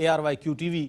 ARYQTV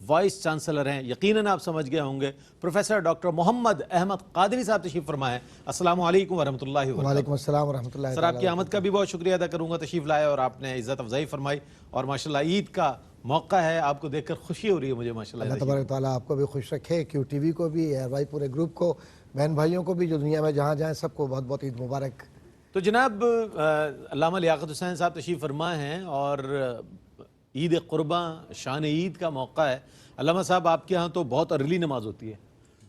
vice chancellor ہیں. یقیناً آپ سمجھ گئے ہوں گے پروفیسر ڈاکٹر محمد احمد قادری صاحب تشریف فرما ہے. السلام علیکم ورحمۃ اللہ وبرکاتہ. وعلیکم السلام ورحمۃ اللہ. سر آپ کی آمد کا بھی بہت شکریہ ادا کروں گا, تشریف لائے اور آپ نے عزت افزائی فرمائی, اور ماشاءاللہ عید کا موقع ہے, آپ کو دیکھ کر خوشی ہو رہی ہے مجھے ماشاءاللہ. اللہ تبارک تعالیٰ آپ کو بھی خوش رکھے, کیو ٹی وی کو بھی, اے بھائی پورے گروپ کو, بہن بھائیوں کو بھی جو دنیا میں جہاں جائیں سب کو بہت بہت عید مبارک. تو جناب علامہ لیاقت حسین صاحب تشریف فرما ہیں اور عید قرباں شان عید کا موقع ہے. علامہ صاحب آپ کے ہاں تو بہت ارلی نماز ہوتی ہے,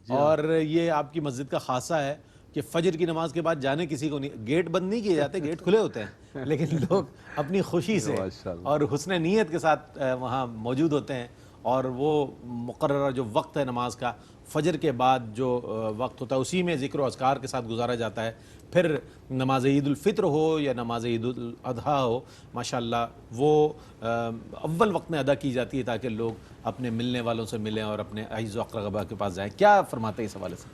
اور یہ آپ کی مسجد کا خاصہ ہے کہ فجر کی نماز کے بعد جانے کسی کو نہیں, گیٹ بند نہیں کیے جاتے, گیٹ کھلے ہوتے ہیں, لیکن لوگ اپنی خوشی سے اور حسن نیت کے ساتھ وہاں موجود ہوتے ہیں. اور وہ مقررہ جو وقت ہے نماز کا, فجر کے بعد جو وقت ہوتا ہے اسی میں ذکر و اذکار کے ساتھ گزارا جاتا ہے. پھر نماز عید الفطر ہو یا نماز عید الاضحیٰ ہو, ماشاءاللہ وہ اول وقت میں ادا کی جاتی ہے تاکہ لوگ اپنے ملنے والوں سے ملیں اور اپنے اعز و اقربا کے پاس جائیں. کیا فرماتے ہیں اس حوالے سے؟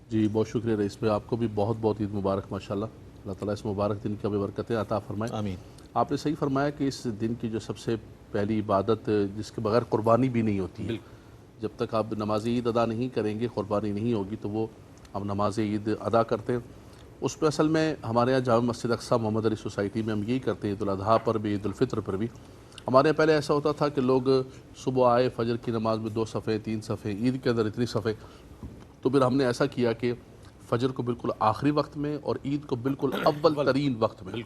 جی بہت شکریہ رئیس میں, آپ کو بھی بہت بہت عید مبارک ماشاءاللہ. اللہ تعالیٰ اس مبارک دن کی بھی برکتیں عطا فرمائے. آمین. آپ نے صحیح فرمایا کہ اس دن کی جو سب سے پہلی عبادت جس کے بغیر قربانی بھی نہیں ہوتی ہے, جب تک آپ نماز عید ادا نہیں کریں گے, قربانی نہیں ہوگی, تو وہ ہم نماز عید ادا کرتے ہیں. اس پہ اصل میں ہمارے یہاں جامع مسجد اقصیٰ محمد علی سوسائٹی میں ہم یہی کرتے ہیں, عید الاضحیٰ پر بھی عید الفطر پر بھی. ہمارے یہاں پہلے ایسا ہوتا تھا کہ لوگ صبح آئے, فجر کی نماز میں 2 صفحے 3 صفحے, عید کے اندر اتنی صفحے, تو پھر ہم نے ایسا کیا کہ فجر کو بالکل آخری وقت میں اور عید کو بالکل اول ترین وقت میں,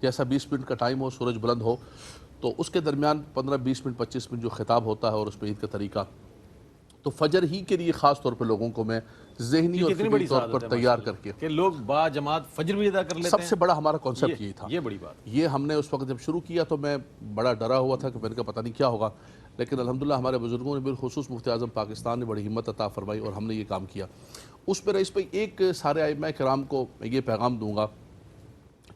جیسا 20 منٹ کا ٹائم ہو, سورج بلند ہو, تو اس کے درمیان 15-20 منٹ 25 منٹ جو خطاب ہوتا ہے اور اس پہ عید کا طریقہ, تو فجر ہی کے لیے خاص طور پہ لوگوں کو میں ذہنی اور فکری طور پر تیار کر کے کہ لوگ با جماعت فجر بھی ادا کر لیتے ہیں. سب سے بڑا ہمارا کانسیپٹ یہی تھا. یہ بڑی بات. یہ ہم نے اس وقت جب شروع کیا تو میں بڑا ڈرا ہوا تھا کہ میں نے کہا پتہ نہیں کیا ہوگا, لیکن الحمدللہ ہمارے بزرگوں نے, بالخصوص مفتی اعظم پاکستان نے بڑی ہمت عطا فرمائی اور ہم نے یہ کام کیا. اس پہ رئیس پہ ایک سارے ائمہ کرام کو میں یہ پیغام دوں گا,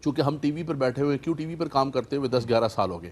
چونکہ ہم ٹی وی پر بیٹھے ہوئے, کیو ٹی وی پر کام کرتے ہوئے 10-11 سال ہو گئے,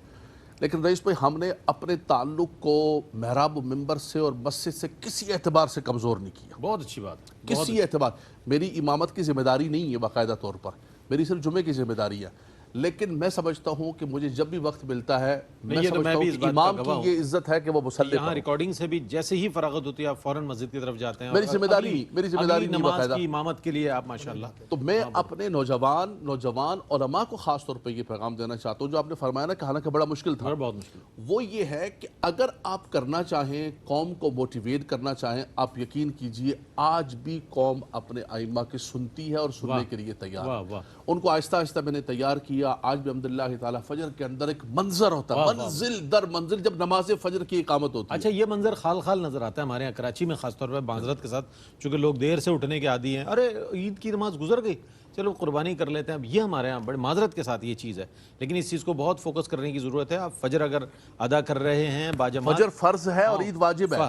لیکن رئیس بھائی ہم نے اپنے تعلق کو محراب و منبر سے اور مسجد سے کسی اعتبار سے کمزور نہیں کیا. بہت اچھی بات. کسی اعتبار, میری امامت کی ذمہ داری نہیں ہے باقاعدہ طور پر, میری صرف جمعے کی ذمہ داری ہے, لیکن میں سمجھتا ہوں کہ مجھے جب بھی وقت ملتا ہے میں سمجھتا ہوں کہ امام کی یہ عزت ہے کہ وہ مصلی یہاں ریکارڈنگ سے بھی جیسے ہی فراغت ہوتی ہے آپ فوراً مسجد کی طرف جاتے ہیں. میری ذمہ داری نہیں نماز باقاعدہ کی امامت کے لیے آپ ماشاءاللہ. تو میں اپنے نوجوان علماء کو خاص طور پہ یہ پیغام دینا چاہتا ہوں جو آپ نے فرمایا نا کہ حالانکہ بڑا مشکل تھا, بہت مشکل, وہ یہ ہے کہ اگر آپ کرنا چاہیں, قوم کو موٹیویٹ کرنا چاہیں, آپ یقین کیجئے آج بھی قوم اپنے ائمہ کی سنتی ہے اور سننے کے لیے تیار ہے. ان کو آہستہ آہستہ میں نے تیار کیا. آج بھی الحمدللہ تعالیٰ فجر کے اندر ایک منظر ہوتا ہے, منزل در منزل, جب نماز فجر کی اقامت ہوتی ہے. اچھا یہ منظر خال خال نظر آتا ہے ہمارے یہاں کراچی میں خاص طور پہ معذرت کے ساتھ, چونکہ لوگ دیر سے اٹھنے کے عادی ہیں, ارے عید کی نماز گزر گئی چلو قربانی کر لیتے ہیں. اب یہ ہمارے یہاں بڑے معذرت کے ساتھ یہ چیز ہے, لیکن اس چیز کو بہت فوکس کرنے کی ضرورت ہے. آپ فجر اگر ادا کر رہے ہیں باجماعت, فجر فرض ہے اور عید واجب ہے.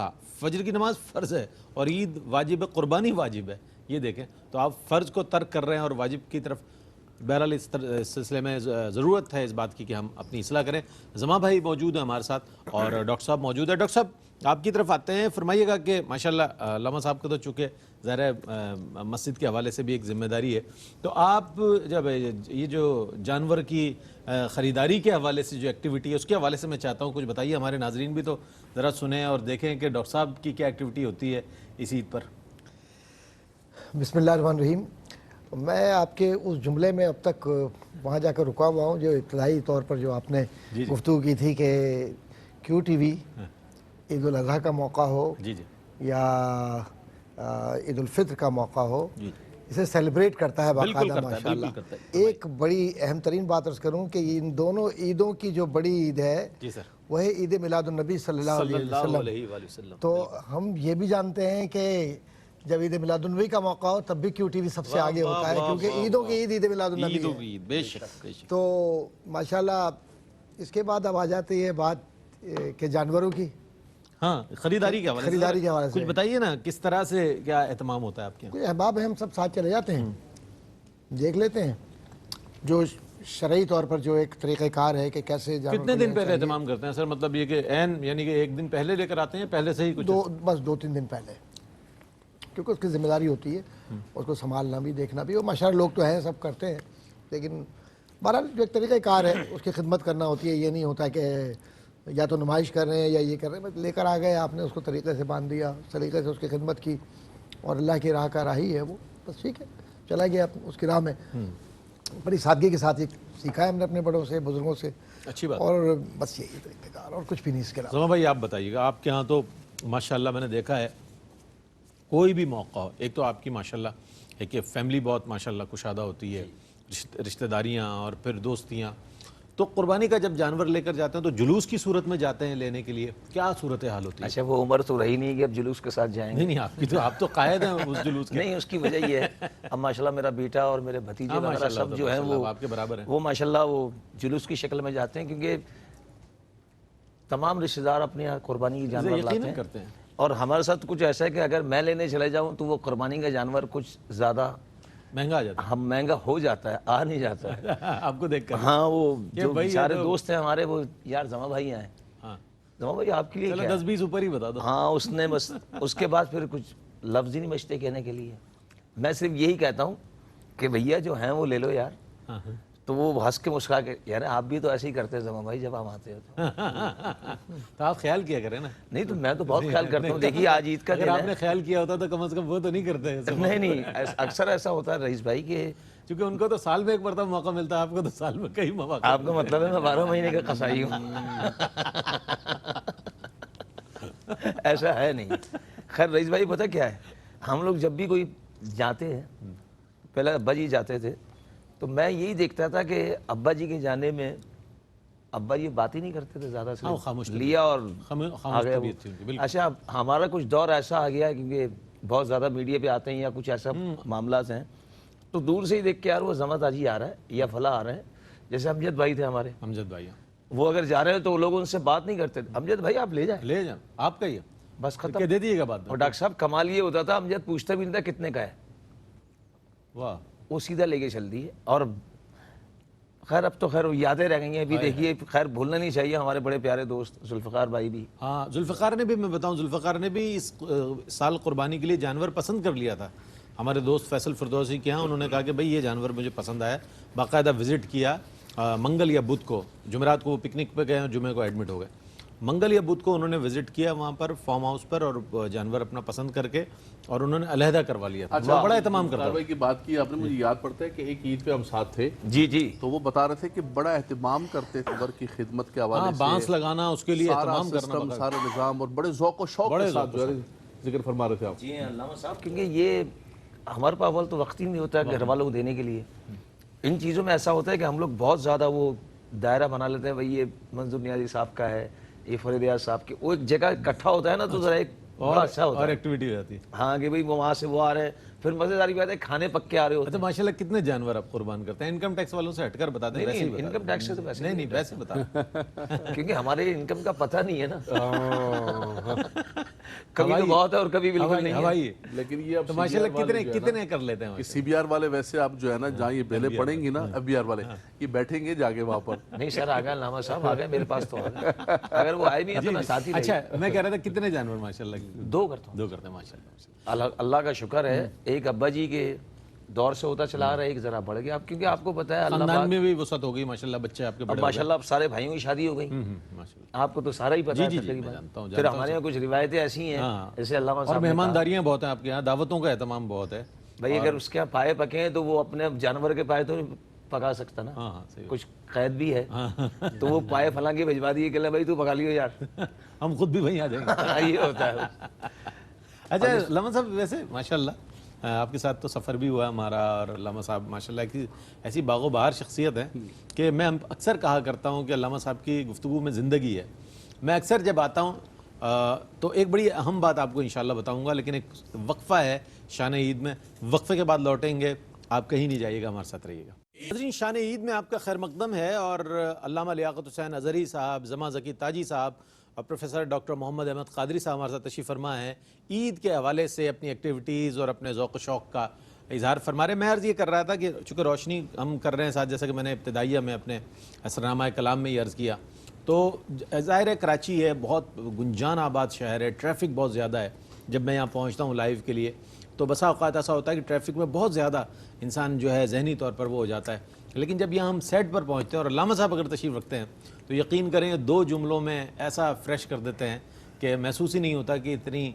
فجر کی نماز فرض ہے اور عید واجب ہے, قربانی واجب ہے. یہ دیکھیں تو آپ فرض کو ترک کر رہے ہیں اور واجب کی طرف. بہرحال اس سلسلے میں ضرورت ہے اس بات کی کہ ہم اپنی اصلاح کریں. زماں بھائی موجود ہیں ہمارے ساتھ اور ڈاکٹر صاحب موجود ہیں. ڈاکٹر صاحب آپ کی طرف آتے ہیں, فرمائیے گا کہ ماشاءاللہ علامہ صاحب کا تو چونکہ ظاہر ہے مسجد کے حوالے سے بھی ایک ذمہ داری ہے, تو آپ جب یہ جو جانور کی خریداری کے حوالے سے جو ایکٹیویٹی ہے اس کے حوالے سے میں چاہتا ہوں کچھ بتائیے, ہمارے ناظرین بھی تو ذرا سنیں اور دیکھیں کہ ڈاکٹر صاحب کی کیا ایکٹیویٹی ہوتی ہے اس عید پر. بسم اللہ الرحمن الرحیم. میں آپ کے اس جملے میں اب تک وہاں جا کر رکا ہوا ہوں جو ابتدائی طور پر جو آپ نے گفتگو کی تھی کہ کیو ٹی وی عید الاضحیٰ کا موقع ہو یا عید الفطر کا موقع ہو, اسے سیلیبریٹ کرتا ہے باقاعدہ ماشاءاللہ. ایک بڑی اہم ترین بات عرض کروں کہ ان دونوں عیدوں کی جو بڑی عید ہے وہ ہے عید میلاد النبی صلی اللہ علیہ وسلم. تو ہم یہ بھی جانتے ہیں کہ جب عید میلاد النبی کا موقع ہو تب بھی کیو ٹی وی سب سے آگے ہوتا ہے, کیونکہ عیدوں کی عید میلاد النبی ہے. تو ماشاءاللہ اس کے بعد اب آ جاتی ہے بات کہ جانوروں کی خریداری کے حوالے سے کچھ بتائیے نا, کس طرح سے کیا اہتمام ہوتا ہے آپ کے؟ کوئی احباب ہیں, ہم سب ساتھ چلے جاتے ہیں, دیکھ لیتے ہیں جو شرعی طور پر جو ایک طریقہ کار ہے کہ کیسے جانور. کتنے دن پہلے اہتمام کرتے ہیں سر؟ مطلب یہ کہ یعنی کہ ایک دن پہلے لے کر آتے ہیں, پہلے سے ہی کچھ؟ بس 2-3 دن پہلے, کیونکہ اس کی ذمہ داری ہوتی ہے, اس کو سنبھالنا بھی دیکھنا بھی. اور ماشاءاللہ لوگ تو ہیں سب کرتے ہیں, لیکن بہرحال جو ایک طریقہ کار ہے اس کی خدمت کرنا ہوتی ہے. یہ نہیں ہوتا کہ یا تو نمائش کر رہے ہیں یا یہ کر رہے ہیں، بس لے کر آ گئے، آپ نے اس کو طریقے سے باندھ دیا، اس طریقے سے اس کی خدمت کی، اور اللہ کی راہ کا راہی ہے وہ، بس ٹھیک ہے، چلا گیا اس کی راہ میں۔ بڑی سادگی کے ساتھ یہ سیکھا ہے ہم نے اپنے بڑوں سے، بزرگوں سے، اچھی بات۔ اور بس یہی طریقہ کار، اور کچھ بھی نہیں اس کے علاوہ۔ زمان بھائی آپ بتائیے گا، آپ کے ہاں تو ماشاءاللہ میں نے دیکھا ہے کوئی بھی موقع ہو، ایک تو آپ کی ماشاءاللہ ایک یہ فیملی بہت ماشاءاللہ کشادہ ہوتی ہے، رشتہ داریاں اور پھر دوستیاں، تو قربانی کا جب جانور لے کر جاتے ہیں تو جلوس کی صورت میں جاتے ہیں لینے کے لیے، کیا صورتحال ہوتی ہے؟ اچھا وہ عمر تو رہی نہیں کہ اب جلوس کے ساتھ جائیں گے. نہیں آپ کی تو آپ تو قائد ہیں اس جلوس کے. نہیں اس کی وجہ یہ ہے اب ماشاءاللہ میرا بیٹا اور میرے بھتیجے وغیرہ سب جو ہیں وہ آپ کے برابر ہیں، وہ ماشاءاللہ وہ جلوس کی شکل میں جاتے ہیں، کیونکہ تمام رشتہ دار اپنے یہاں قربانی کی جانور لاتے یقیناً ہیں کرتے ہیں. اور ہمارے ساتھ کچھ ایسا ہے کہ اگر میں لینے چلے جاؤں تو وہ قربانی کا جانور کچھ زیادہ مہنگا آ جاتا ہم مہنگا ہو جاتا ہے، آ نہیں جاتا ہے. ہے آپ کو دیکھ کر. ہاں وہ جو بھائی سارے دوست ہیں ہمارے وہ یار زما بھائی ہیں، ہاں زما بھائی آپ کے لیے چلو کیا ہے؟ 10-20 اوپر ہی بتا دو. ہاں اس نے بس اس کے بعد پھر کچھ لفظ ہی نہیں بچتے کہنے کے لیے. میں صرف یہی کہتا ہوں کہ بھیا جو ہیں وہ لے لو یار. ہاں تو وہ ہنس کے مسکرا کے یار آپ بھی تو ایسے ہی کرتے ہیں زما بھائی جب ہم آتے ہو تو آپ خیال کیا کریں نا. نہیں تو میں تو بہت خیال کرتا ہوں. دیکھیے آج عید کا اگر دن آپ ہے. نے خیال کیا ہوتا تو کم از کم وہ تو نہیں کرتے ایسے. نہیں اکثر ایسا ہوتا ہے رئیس بھائی کہ کیونکہ ان کو تو سال میں ایک مرتبہ موقع ملتا ہے، آپ کو تو سال میں کئی مواقع. آپ کا مطلب ہے میں 12 مہینے کا قصائی ہوں. ایسا ہے نہیں. خیر رئیس بھائی پتہ کیا ہے، ہم لوگ جب بھی کوئی جاتے ہیں، پہلے ابا جی جاتے تھے تو میں یہی دیکھتا تھا کہ ابا جی کے جانے میں ابا جی بات ہی نہیں کرتے تھے زیادہ سے، خاموش لیا اور آ گئے وہ. بالکل. اچھا اب ہمارا کچھ دور ایسا آ گیا کیونکہ بہت زیادہ میڈیا پہ آتے ہیں یا کچھ ایسا معاملات ہیں تو دور سے ہی دیکھ کے یار وہ زما تاجی آ رہا ہے یا فلاں آ رہے ہیں. جیسے امجد بھائی تھے ہمارے، امجد بھائی وہ اگر جا رہے ہیں تو وہ لوگ ان سے بات نہیں کرتے تھے. امجد بھائی آپ لے جائیں لے جائیں آپ کا ہی ہے، بس ختم. کہ دے دیجیے گا بات. اور ڈاکٹر صاحب کمال یہ ہوتا تھا امجد پوچھتا بھی نہیں تھا کتنے کا ہے، واہ. وہ سیدھا لے کے چل دی. اور خیر اب تو خیر یادیں رہ گئی ہیں. ابھی دیکھیے خیر بھولنا نہیں چاہیے ہمارے بڑے پیارے دوست ذوالفقار بھائی بھی. ہاں ذوالفقار نے بھی، میں بتاؤں ذوالفقار نے بھی اس سال قربانی کے لیے جانور پسند کر لیا تھا. ہمارے دوست فیصل فردوسی کے ہاں انہوں نے کہا کہ بھئی یہ جانور مجھے پسند آیا. باقاعدہ وزٹ کیا منگل یا بدھ کو، جمعرات کو وہ پکنک پہ گئے اور جمعے کو ایڈمٹ ہو گئے. منگل یا بدھ کو انہوں نے وزٹ کیا وہاں پر فارم ہاؤس پر، اور جانور اپنا پسند کر کے اور انہوں نے علیحدہ کروا لیا تھا. بڑا اہتمام کرتا بھائی کی بات کی آپ نے، مجھے یاد پڑتا ہے کہ ایک عید پہ ہم ساتھ تھے جی تو وہ بتا رہے تھے کہ بڑا اہتمام کرتے تھے قبر کی خدمت کے حوالے سے، بانس لگانا اس کے لیے سارا اہتمام کرنا. سسٹم، سارا نظام، اور بڑے ذوق و شوق کے ساتھ جو ہے ذکر فرما رہے تھے آپ. جی علامہ صاحب، کیونکہ یہ ہمارے پاس اول تو وقت ہی نہیں ہوتا ہے گھر والوں کو دینے کے لیے. ان چیزوں میں ایسا ہوتا ہے کہ ہم لوگ بہت زیادہ وہ دائرہ بنا لیتے ہیں، بھائی یہ منظور نیازی صاحب کا ہے، یہ فرید ریاض صاحب کے، وہ ایک جگہ اکٹھا ہوتا ہے نا تو ذرا ایک بڑا اچھا ہوتا اور ہے. ایکٹیویٹی ہو جاتی ہے. ہاں کہ بھئی وہاں سے وہ آ رہے ہیں، پھر مزیداری بات ہے کھانے پکے آ رہے ہوتے اچھا ماشاءاللہ کتنے جانور آپ قربان کرتے ہیں؟ انکم ٹیکس والوں سے ہٹ کر بتا دیں. ویسے ہی ہیں. انکم ٹیکس سے تو ویسے نہیں ویسے بتا کیونکہ ہمارے انکم کا پتہ نہیں ہے نا. کبھی تو بہت ہے اور کبھی بالکل نہیں ہے. ہوائی. لیکن یہ اب تو ماشاءاللہ کتنے کر لیتے ہیں؟ سی بی آر والے ویسے آپ جو ہے نا جہاں یہ بیلیں پڑیں گی نا، ایف بی آر والے یہ بیٹھیں گے جا کے وہاں پر. نہیں سر آ گئے علامہ صاحب، آ گئے میرے پاس تو آ گئے. اگر وہ آئے بھی ہیں تو میں ساتھ ہی رہی. اچھا میں کہہ رہا تھا کتنے جانور ماشاءاللہ؟ 2 کرتا ہوں. 2 کرتے ہیں ماشاءاللہ. اللہ کا شکر ہے. ایک ابا جی کے دور سے ہوتا چلا رہا ہے، ایک ذرا بڑھ گیا اب، کیونکہ آپ کو پتہ ہے اللہ خاندان میں بھی وسعت ہو گئی ماشاءاللہ، بچے آپ کے اب بڑے ماشاءاللہ اب سارے بھائیوں کی شادی ہو گئی. ماشاءاللہ. آپ کو تو سارا ہی پتہ ہے میں تقریباً. جانتا ہوں. پھر ہمارے یہاں کچھ روایتیں ایسی ہیں جیسے علامہ اور صاحب نے مہمانداریاں بہت ہیں آپ کے یہاں، دعوتوں کا اہتمام بہت ہے. بھائی اگر اس کے یہاں پائے پکے ہیں تو وہ اپنے جانور کے پائے تو نہیں پکا سکتا نا. ہاں صحیح. کچھ قید بھی ہے تو وہ پائے فلاں کے بھجوا دیے کہ لے بھائی تو پکا لیو یار. ہم خود بھی وہیں آ جائیں گے. یہ ہوتا ہے. اچھا علامہ صاحب ویسے ماشاءاللہ آپ کے ساتھ تو سفر بھی ہوا ہمارا، اور علامہ صاحب ماشاءاللہ کی ایسی باغ و بہار شخصیت ہے کہ میں اکثر کہا کرتا ہوں کہ علامہ صاحب کی گفتگو میں زندگی ہے. میں اکثر جب آتا ہوں تو ایک بڑی اہم بات آپ کو انشاءاللہ بتاؤں گا، لیکن ایک وقفہ ہے شان عید میں. وقفے کے بعد لوٹیں گے، آپ کہیں نہیں جائیے گا، ہمارے ساتھ رہیے گا. ناظرین شان عید میں آپ کا خیر مقدم ہے، اور علامہ لیاقت حسین اظہری صاحب، زما ذکی تاجی صاحب اور پروفیسر ڈاکٹر محمد احمد قادری صاحب ہمارے ساتھ تشریف فرما ہیں. عید کے حوالے سے اپنی ایکٹیویٹیز اور اپنے ذوق و شوق کا اظہار فرما رہے ہیں. میں عرض یہ کر رہا تھا کہ چونکہ روشنی ہم کر رہے ہیں ساتھ، جیسا کہ میں نے ابتدائیہ میں اپنے اثرنامہ کلام میں یہ عرض کیا، تو ظاہر ہے کراچی ہے، بہت گنجان آباد شہر ہے، ٹریفک بہت زیادہ ہے. جب میں یہاں پہنچتا ہوں لائیو کے لیے تو بسا اوقات ایسا ہوتا ہے کہ ٹریفک میں بہت زیادہ انسان جو ہے ذہنی طور پر وہ ہو جاتا ہے. لیکن جب یہاں ہم سیٹ پر پہنچتے ہیں اور علامہ صاحب اگر تشریف رکھتے ہیں تو یقین کریں 2 جملوں میں ایسا فریش کر دیتے ہیں کہ محسوس ہی نہیں ہوتا کہ اتنی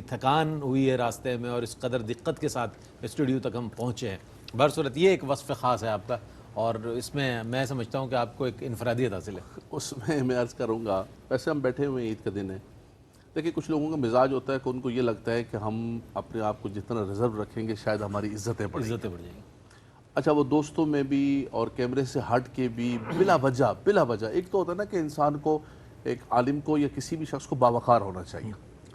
تھکان ہوئی ہے راستے میں اور اس قدر دقت کے ساتھ اسٹوڈیو تک ہم پہنچے ہیں. برصورت یہ ایک وصف خاص ہے آپ کا اور اس میں میں سمجھتا ہوں کہ آپ کو ایک انفرادیت حاصل ہے. اس میں عرض کروں گا، ویسے ہم بیٹھے ہوئے عید کا دن ہے. دیکھیں کچھ لوگوں کا مزاج ہوتا ہے کہ ان کو یہ لگتا ہے کہ ہم اپنے آپ کو جتنا ریزرو رکھیں گے شاید ہماری عزتیں بڑھیں. عزتیں بڑھ جائیں گی. اچھا وہ دوستوں میں بھی اور کیمرے سے ہٹ کے بھی بلا وجہ ایک تو ہوتا ہے نا کہ انسان کو، ایک عالم کو یا کسی بھی شخص کو باوقار ہونا چاہیے.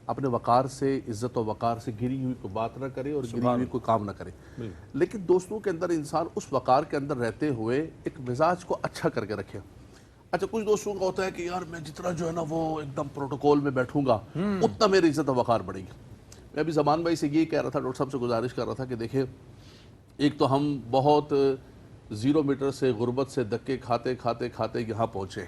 اپنے وقار سے، عزت و وقار سے گری ہوئی کوئی بات نہ کرے اور گری ہوئی کوئی کام نہ کرے. لیکن دوستوں کے اندر انسان اس وقار کے اندر رہتے ہوئے ایک مزاج کو اچھا کر کے رکھے. اچھا کچھ دوستوں کا ہوتا ہے کہ یار میں جتنا جو ہے نا وہ ایک دم پروٹوکول میں بیٹھوں گا اتنا میری عزت و وقار بڑھے گی. میں ابھی زمان بھائی سے یہ کہہ رہا تھا، ڈاکٹر صاحب سے گزارش کر رہا تھا کہ دیکھیں ایک تو ہم بہت 0 میٹر سے غربت سے دھکے کھاتے یہاں پہنچے.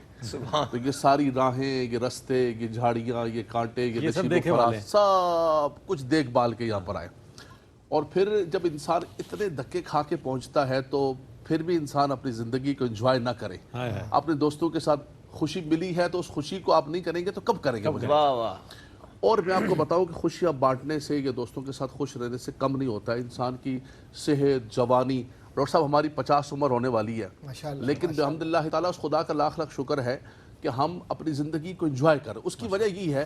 تو یہ ساری راہیں، یہ رستے، یہ جھاڑیاں، یہ کانٹے، یہ سب نشیب و دیکھے فراز، والے ہیں. سب کچھ دیکھ بھال کے یہاں پر آئے. اور پھر جب انسان اتنے دھکے کھا کے پہنچتا ہے تو پھر بھی انسان اپنی زندگی کو انجوائے نہ کرے. اپنے دوستوں کے ساتھ خوشی ملی ہے تو اس خوشی کو آپ نہیں کریں گے تو کب کریں گے مجھے. واہ واہ. اور میں آپ کو بتاؤں کہ خوشیاں بانٹنے سے یا دوستوں کے ساتھ خوش رہنے سے کم نہیں ہوتا ہے. انسان کی صحت، جوانی، ڈاکٹر صاحب ہماری 50 عمر ہونے والی ہے لیکن بحمداللہ تعالیٰ اس خدا کا لاکھ شکر ہے کہ ہم اپنی زندگی کو انجوائے کریں. اس کی وجہ یہ ہے،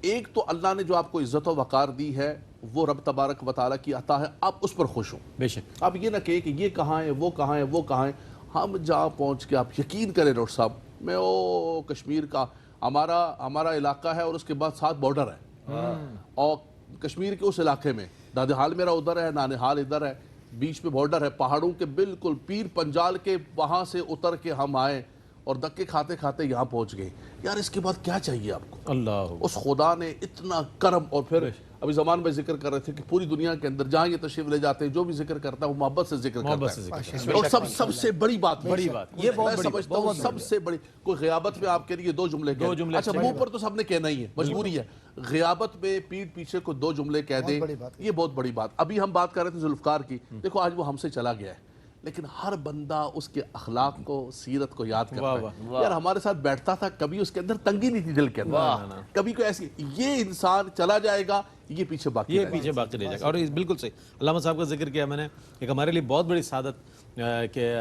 ایک تو اللہ نے جو آپ کو عزت و وقار دی ہے وہ رب تبارک و تعالیٰ کی عطا ہے، آپ اس پر خوش ہوں. بے شک. آپ یہ نہ کہیں کہ یہ کہاں ہے، وہ کہاں ہے، وہ کہاں ہے. ہم جہاں پہنچ کے آپ یقین کریں ڈاکٹر صاحب، میں کشمیر کا ہمارا علاقہ ہے اور اس کے بعد 7 بارڈر ہے. اور کشمیر کے اس علاقے میں دادحال میرا ادھر ہے، نانحال ادھر ہے، بیچ پہ بارڈر ہے، پہاڑوں کے بالکل پیر پنجال کے وہاں سے اتر کے ہم آئے اور دھکے کھاتے یہاں پہنچ گئے. یار اس کے بعد کیا چاہیے آپ کو؟ اللہ. اس خدا نے اتنا کرم. اور پھر ابھی زمان میں ذکر کر رہے تھے کہ پوری دنیا کے اندر جہاں یہ تشریف لے جاتے ہیں جو بھی ذکر کرتا ہے وہ محبت سے ذکر کرتا ہے. اور سب سے بڑی بات یہ میں سمجھتا ہوں سب سے بڑی، کوئی غیابت میں آپ کے لیے 2 جملے کہہ دیں. اچھا منہ پر تو سب نے کہنا ہی ہے، مجبوری ہے. غیابت میں پیٹھ پیچھے کو 2 جملے کہہ دیں، یہ بہت بڑی بات. ابھی ہم بات کر رہے تھے ذوالفقار کی. دیکھو آج وہ ہم سے چلا گیا ہے لیکن ہر بندہ اس کے اخلاق کو، سیرت کو یاد کرتا ہے. یار ہمارے ساتھ بیٹھتا تھا، کبھی اس کے اندر تنگی نہیں تھی دل کے اندر، کبھی کوئی ایسی. یہ انسان چلا جائے گا، یہ پیچھے باقی رہ جائے گا. اور بالکل صحیح علامہ صاحب کا ذکر کیا میں نے. ایک ہمارے لیے بہت بڑی سعادت کہ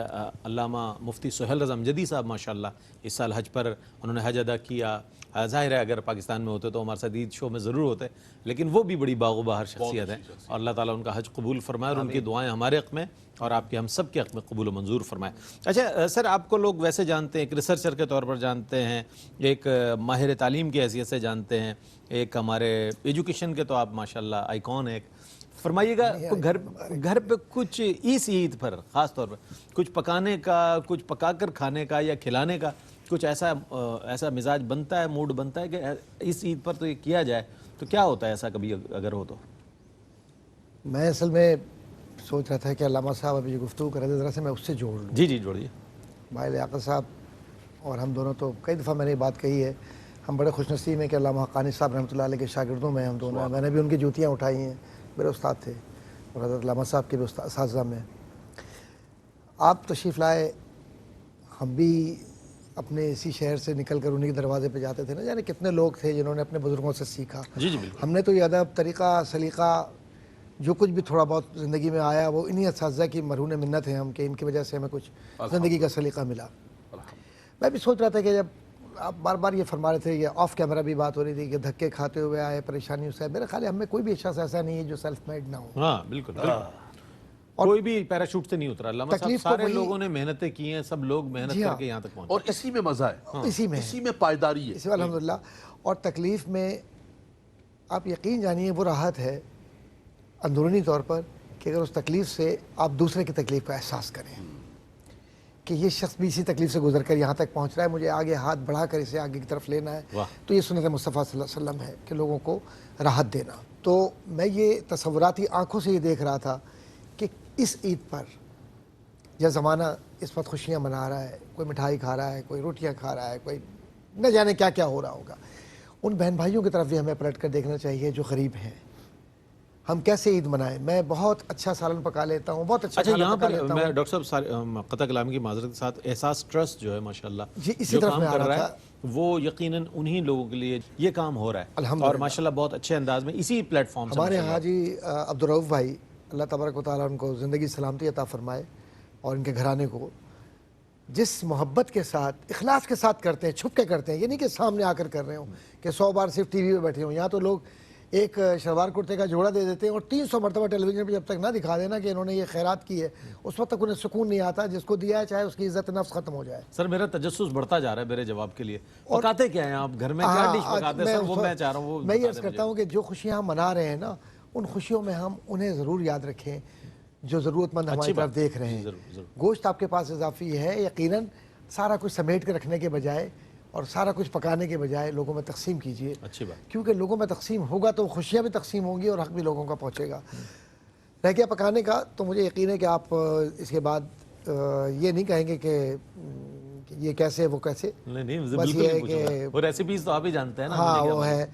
علامہ مفتی سہیل رضا امجدی صاحب ماشاءاللہ اس سال حج پر انہوں نے حج ادا کیا. ظاہر ہے اگر پاکستان میں ہوتے تو ہمارے ساتھ عید شو میں ضرور ہوتے، لیکن وہ بھی بڑی باغ و بہار شخصیت ہے اور اللہ تعالیٰ ان کا حج قبول فرمائے اور ان کی دعائیں ہمارے حق میں اور آپ کے ہم سب کے حق میں قبول و منظور فرمائے. اچھا سر، آپ کو لوگ ویسے جانتے ہیں، ایک ریسرچر کے طور پر جانتے ہیں، ایک ماہر تعلیم کی حیثیت سے جانتے ہیں، ایک ہمارے ایجوکیشن کے تو آپ ماشاءاللہ آئیکن ہیں. فرمائیے گا گھر پہ کچھ اس عید پر خاص طور پر کچھ پکانے کا، کچھ پکا کر کھانے کا یا کھلانے کا کچھ ایسا مزاج بنتا ہے، موڈ بنتا ہے کہ اس عید پر تو یہ کیا جائے، تو کیا ہوتا ہے ایسا کبھی اگر ہو تو؟ میں اصل میں سوچ رہا تھا کہ علامہ صاحب ابھی جو گفتگو کر رہے تھے ذرا سے میں اس سے جوڑ لوں. جی جوڑیے. بھائی لیاقت صاحب اور ہم دونوں تو کئی دفعہ میں نے یہ بات کہی ہے، ہم بڑے خوش نصیب ہیں کہ علامہ حقانی صاحب رحمۃ اللہ علیہ کے شاگردوں میں ہم دونوں ہیں. میں نے بھی ان کی جوتیاں اٹھائی ہیں، میرے استاد تھے، اور حضرت علامہ صاحب کے بھی اساتذہ میں. آپ تشریف لائے، ہم بھی اپنے اسی شہر سے نکل کر انہی کے دروازے پہ جاتے تھے نا. یعنی کتنے لوگ تھے جنہوں نے اپنے بزرگوں سے سیکھا. جی بالکل. ہم نے تو یہ ادب، طریقہ، سلیقہ جو کچھ بھی تھوڑا بہت زندگی میں آیا وہ انہی اساتذہ کی مرہون منت ہیں ہم، کہ ان کی وجہ سے ہمیں کچھ زندگی کا سلیقہ ملا. میں بھی سوچ رہا تھا کہ جب آپ بار بار یہ فرما رہے تھے، یہ آف کیمرہ بھی بات ہو رہی تھی کہ دھکے کھاتے ہوئے آئے، پریشانیوں سے. میرے خیال ہے ہم میں کوئی بھی شخص ایسا نہیں ہے جو سیلف میڈ نہ ہو. ہاں بالکل. کوئی بھی پیراشوٹ سے نہیں اترا. علامہ صاحب سارے لوگوں نے محنتیں کی ہیں، سب لوگ محنت کر کے یہاں تک پہنچے اور اسی میں مزہ ہے، اسی میں پائیداری ہے، اسی میں الحمدللہ. اور تکلیف میں آپ یقین جانیے وہ راحت ہے اندرونی طور پر کہ اگر اس تکلیف سے آپ دوسرے کی تکلیف کا احساس کریں کہ یہ شخص بھی اسی تکلیف سے گزر کر یہاں تک پہنچ رہا ہے، مجھے آگے ہاتھ بڑھا کر اسے آگے کی طرف لینا ہے. تو یہ سنت مصطفیٰ صلی اللہ علیہ وسلم ہے کہ لوگوں کو راحت دینا. تو میں یہ تصوراتی آنکھوں سے یہ دیکھ رہا تھا کہ اس عید پر یہ زمانہ اس وقت خوشیاں منا رہا ہے، کوئی مٹھائی کھا رہا ہے، کوئی روٹیاں کھا رہا ہے، کوئی نہ جانے کیا کیا ہو رہا ہوگا. ان بہن بھائیوں کی طرف بھی ہمیں پلٹ کر دیکھنا چاہیے جو غریب ہیں. ہم کیسے عید منائیں. میں بہت اچھا سالن پکا لیتا ہوں, بہت اچھا اچھا کھانا یہاں پکا پر لیتا ہوں. میں ڈاکٹر صاحب قطع کلام کی معذرت کے ساتھ احساس ٹرسٹ جو ہے ماشاءاللہ جی، اسی جو طرف کام میں آ کر رہا رہا ہے وہ یقیناً انہی لوگوں کے لیے یہ کام ہو رہا ہے الحمدللہ. اور ماشاءاللہ بہت اچھے انداز میں اسی پلیٹ فارم سے ہمارے ماشاءاللہ. حاجی عبدالرؤف بھائی اللہ تبارک و تعالیٰ ان کو زندگی سلامتی عطا فرمائے اور ان کے گھرانے کو, جس محبت کے ساتھ اخلاص کے ساتھ کرتے ہیں, چھپ کے کرتے ہیں, یہ نہیں کہ سامنے آ کر کر رہے ہوں کہ 100 بار صرف ٹی وی پہ بیٹھے ہوں. یہاں تو لوگ ایک شلوار کرتے کا جوڑا دے دیتے ہیں اور 300 مرتبہ ٹیلی ویژن پہ جب تک نہ دکھا دینا کہ انہوں نے یہ خیرات کی ہے, اس وقت تک انہیں سکون نہیں آتا. جس کو دیا ہے چاہے اس کی عزت نفس ختم ہو جائے. سر میرا تجسس بڑھتا جا رہا ہے میرے جواب کے لیے. پکاتے کیا ہیں آپ گھر میں, کیا ڈش پکاتے ہیں سر, وہ میں چاہ رہا ہوں وہ میں یہ بتا عرض دیں کرتا ہوں کہ جو خوشیاں ہم منا رہے ہیں نا, ان خوشیوں میں ہم انہیں ضرور یاد رکھیں جو ضرورت مند ہماری طرف دیکھ رہے ہیں. گوشت آپ کے پاس اضافی ہے, یقیناً سارا کچھ سمیٹ کے رکھنے کے بجائے اور سارا کچھ پکانے کے بجائے لوگوں میں تقسیم کیجئے. اچھی بات. کیونکہ لوگوں میں تقسیم ہوگا تو خوشیاں بھی تقسیم ہوں گی اور حق بھی لوگوں کا پہنچے گا. رہ گیا پکانے کا, تو مجھے یقین ہے کہ آپ اس کے بعد یہ نہیں کہیں گے کہ یہ کیسے وہ کیسے. نہیں بس بالکل یہ ہے نہیں پوچھوں گا, کہ وہ ریسیپیز تو آپ ہی جانتے ہیں نا. ہاں وہ ہے,